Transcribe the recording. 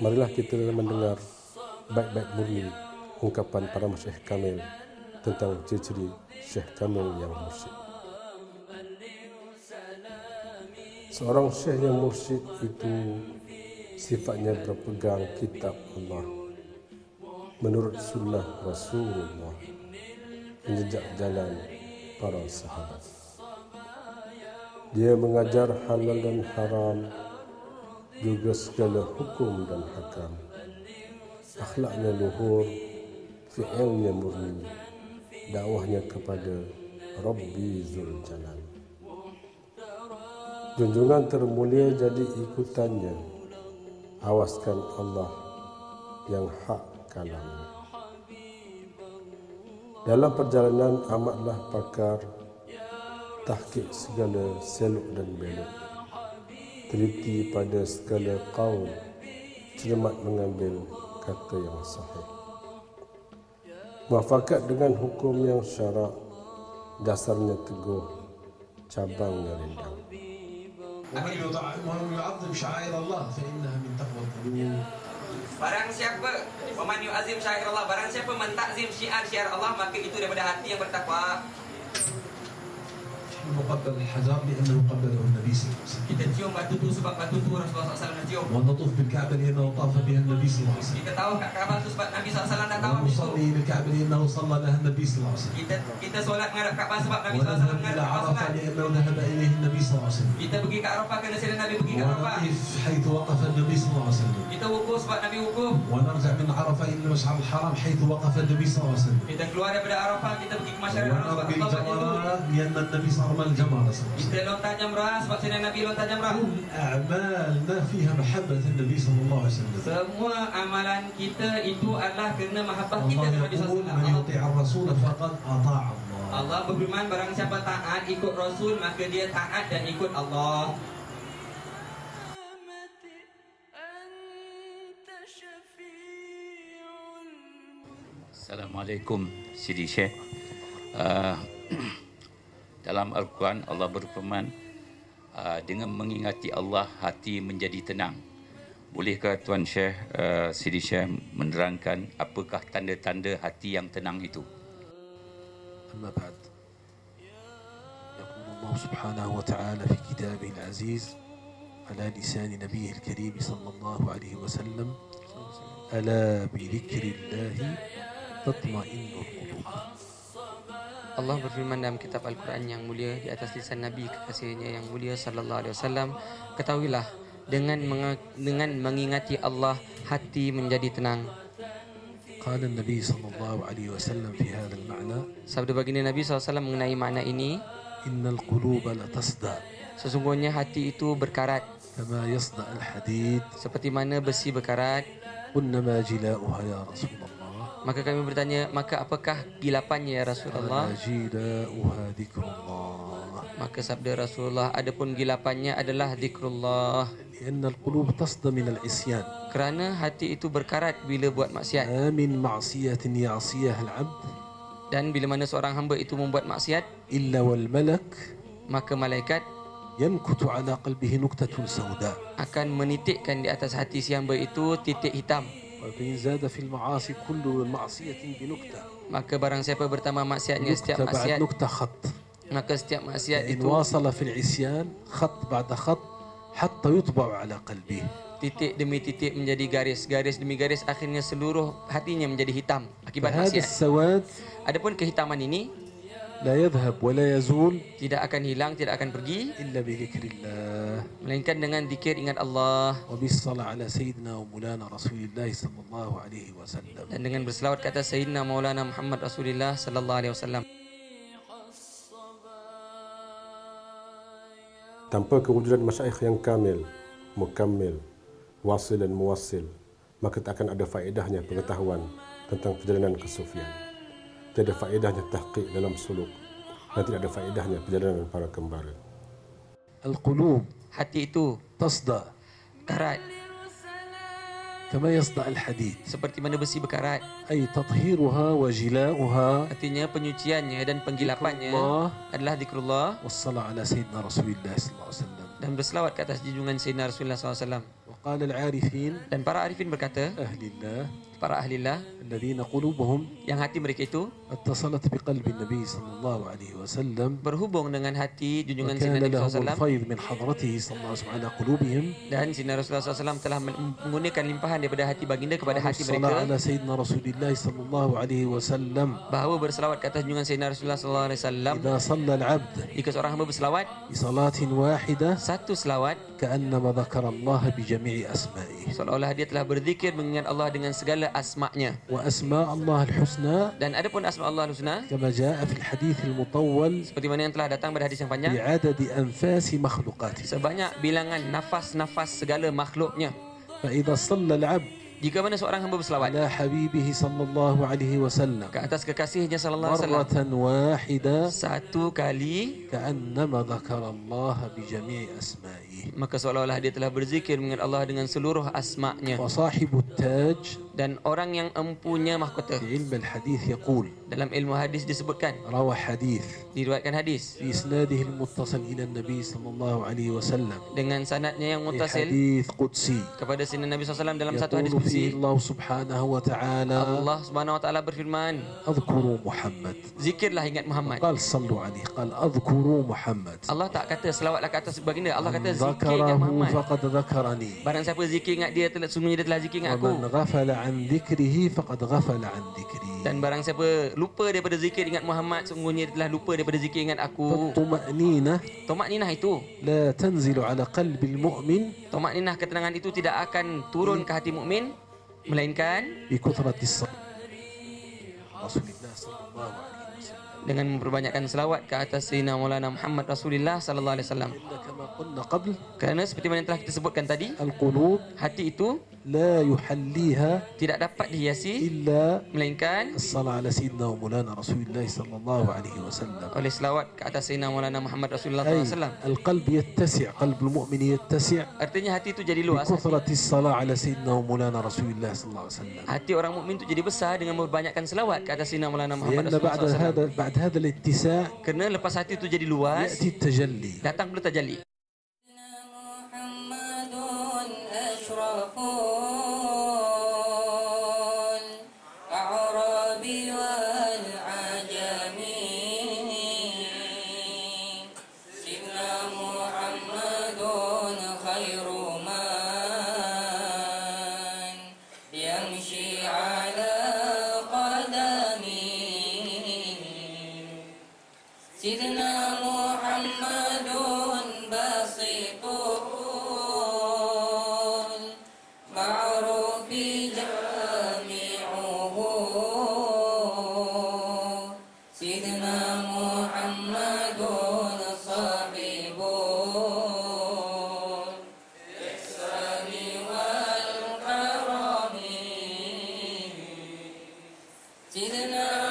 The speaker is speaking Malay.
Marilah kita mendengar baik-baik murni ungkapan para Masyaikh Kamil tentang ciri-ciri Syekh Kamil yang mursyid. Seorang Syekh yang mursyid itu sifatnya berpegang kitab Allah menurut sunnah Rasulullah, menjejak jalan para sahabat. Dia mengajar halal dan haram, juga segala hukum dan hakam. Akhlaknya luhur, fi'ilnya murni, dakwahnya kepada Rabbi Zul Jalal. Junjungan termulia jadi ikutannya, awaskan Allah yang hak kalamnya. Dalam perjalanan amatlah pakar, tahqiq segala seluk dan belok, teliti pada segala qaul, cermat mengambil kata yang sahih. Muafakat dengan hukum yang syarak, dasarnya teguh, cabangnya rindang. ومن يعظم شعائر الله فإنها من تقوى القلوب. Barang siapa waman yu'azim syair Allah, barang siapa mentakzim syiar Allah, maka itu daripada hati yang bertakwa. نقبل الحجر لأنه قبله النبي صلى الله عليه وسلم. Kita cium batu tu sebab batu tu Rasulullah SAW cium. ونطوف بالكعبة لأنه طاف بها النبي صلى الله عليه وسلم. Kita tahu Ka'bah tu sebab Nabi SAW dah tahu itu. ونصلي بالكعبة لأنه صلى لها النبي صلى الله عليه وسلم. Kita solat menghadap Ka'bah sebab Nabi SAW ونذهب menghadap إلى Ka'bah عرفة solat. لأنه ذهب إليه النبي صلى الله عليه وسلم. Kita pergi ke Arafah kerana Sayyidina Nabi pergi ke Arafah. ونقف حيث وقف النبي صلى الله عليه وسلم. Kita wukuf sebab Nabi wukuf. ونرجع من عرفة إلى المشعر الحرام حيث وقف النبي صلى الله عليه وسلم. Kita keluar daripada Arafah, kita pergi ke Masyarakat Haram sebab ونرمي Allah itu. الجمرة لأن النبي صلى الله عليه وسلم الجمرة. Kita lontar jamrah sebab Sayyidina Nabi lontar jamrah. كل أعمالنا فيها محبة النبي صلى الله عليه وسلم. Semua amalan kita itu adalah kerana mahabbah kita الله kepada Nabi يقول من SAW. يطيع الرسول فقد أطاع الله. Allah berfirman, barang siapa taat ikut Rasul, maka dia taat dan ikut Allah. Assalamualaikum Sidi Syekh. Dalam Al-Quran Allah berfirman, dengan mengingati Allah hati menjadi tenang. Bolehkah Tuan Syekh, Sidi Syekh menerangkan apakah tanda-tanda hati yang tenang itu? أما بعد يقول الله سبحانه وتعالى في كتابه العزيز على لسان نبيه الكريم صلى الله عليه وسلم ألا بذكر الله تطمئن القلوب. Allah berfirman dalam kitab Al-Quran yang mulia di atas lisan Nabi kekasihnya yang mulia sallallahu alaihi wasallam, ketahuilah dengan mengingati Allah hati menjadi tenang. قال النبي صلى الله عليه وسلم في هذا المعنى Sabda baginda Nabi SAW mengenai makna ini, إن القلوب لتصدع sesungguhnya hati itu berkarat كما يصدع الحديد. seperti mana besi berkarat. قلنا ما جلاؤها يا رسول الله. Maka kami bertanya, maka apakah gilapannya ya Rasulullah? قال جلاؤها ذكر الله. Maka sabda Rasulullah, adapun gilapannya adalah zikrullah. لأن القلوب تصدى من العصيان. Kerana hati itu berkarat bila buat maksiat. ما من معصية يعصيها العبد Dan bila mana seorang hamba itu membuat maksiat, إلا والملك maka malaikat ينكت على قلبه نكتة سوداء. akan menitikkan di atas hati si hamba itu titik hitam. وإن زاد في المعاصي كل معصية بنكتة. Maka barang siapa bertambah maksiatnya setiap نكتة بعد maksiat, نكتة خط. maka setiap maksiat إن itu واصل في العصيان خط بعد خط حتى يطبع على قلبه. titik demi titik menjadi garis, garis demi garis, akhirnya seluruh hatinya menjadi hitam akibat فهذا maksiat. السواد Adapun kehitaman ini لا يذهب ولا يزول tidak akan hilang, tidak akan pergi, إلا بذكر الله melainkan dengan zikir ingat Allah وبالصلاة على سيدنا ومولانا رسول الله صلى الله عليه وسلم. dan dengan berselawat ke atas Sayyidina Maulana Muhammad Rasulullah sallallahu alaihi wasallam. Tanpa kewujudan masyaikh yang kamil, mukammil, wasil dan muwasil, maka tak akan ada faedahnya pengetahuan tentang perjalanan kesufian. Tidak ada faedahnya tahqiq dalam suluk, dan tidak ada faedahnya perjalanan para kembara. القلوب Hati itu تصدى karat كما يصدع الحديد. seperti mana besi berkarat. أي تطهيرها وجلاؤها Artinya penyuciannya dan penggilapannya الله adalah zikrullah والصلاة على سيدنا رسول الله صلى الله عليه وسلم. dan berselawat ke atas junjungan Sayyidina Rasulullah SAW. قال العارفين Dan para arifin berkata, أهل الله para ahlillah الذين قلوبهم yang hati mereka itu اتصلت بقلب النبي صلى الله عليه وسلم berhubung dengan hati junjungan وكان Sayyidina Nabi لهم SAW, الفيض من حضرته صلى الله عليه وسلم على قلوبهم dan Sayyidina Rasulullah SAW telah menggunakan limpahan daripada hati baginda kepada hati الصلاة mereka, على سيدنا رسول الله صلى الله عليه وسلم bahawa berselawat ke atas junjungan Sayyidina Rasulullah SAW. إذا صلى العبد Jika seorang hamba berselawat بصلاة واحدة satu selawat, كأنما ذكر الله بجميع أسمائه seolah-olah dia telah berzikir mengingat Allah dengan segala asma-Nya. وأسماء الله الحسنى Dan adapun asma Allah Husna, كما جاء في الحديث المطول seperti mana yang telah datang pada hadis yang panjang, بعدد أنفاس مخلوقاته. sebanyak bilangan nafas-nafas segala makhluknya. فإذا صلى العبد Jika mana seorang hamba berselawat على حبيبه صلى الله عليه وسلم ke atas kekasihnya sallallahu alaihi wasallam مرة واحدة satu kali, كأنما ذكر الله بجميع أسمائه. maka seolah-olah dia telah berzikir mengingat Allah dengan seluruh asma-Nya. وصاحب التاج Dan orang yang empunya mahkota, في علم الحديث يقول dalam ilmu hadis disebutkan, روى حديث diriwayatkan hadis في إسناده المتصل إلى النبي صلى الله عليه وسلم dengan sanadnya yang في muttasil حديث قدسي kepada Sayyidina Nabi SAW dalam satu hadis يقول qudsi. فيه الله سبحانه وتعالى Allah Subhanahu wa taala berfirman, اذكروا محمد. zikirlah ingat Muhammad. قال صلوا عليه قال اذكروا محمد. Allah tak kata selawatlah ke atas baginda, Allah kata من zikir ingat ذكره Muhammad. فقد ذكرني Barang siapa zikir ingat dia, sungguhnya dia telah zikir ingat aku. ومن غفل عن ذكره فقد غفل عن ذكري. Dan barang siapa lupa daripada zikir ingat Muhammad, sungguhnya dia telah lupa daripada zikir ingat aku. فالطمأنينة Tomakninah itu, لا تنزل على قلب المؤمن tomakninah ketenangan itu tidak akan turun ke hati mukmin, melainkan بكثرة الصلاة رسول الله صلى الله عليه وسلم. dengan memperbanyakkan selawat ke atas Sayyidina Maulana Muhammad Rasulullah sallallahu alaihi wasallam. إلا كما قلنا قبل Kerana seperti mana yang telah kita sebutkan tadi, القلوب hati itu لا يحليها tidak dapat dihiasi إلا melainkan الصلاة على سيدنا ومولانا رسول الله صلى الله عليه وسلم. oleh selawat ke atas Sayyidina Maulana Muhammad Rasulullah أي sallallahu alaihi wasallam. القلب يتسع، قلب المؤمن يتسع Artinya hati itu jadi luas. بكثرة الصلاة على سيدنا ومولانا رسول الله صلى الله عليه وسلم. Hati orang mukmin itu jadi besar dengan membanyakkan selawat ke atas Sayyidina Maulana Muhammad لأن Rasulullah SAW. بعد هذا الاتساع Kerana lepas hati itu jadi luas, يأتي التجلي. datang pula tajalli. سيدنا محمد بسيط المعروف جامعه سيدنا محمد صاحب الإحسان والكرم سيدنا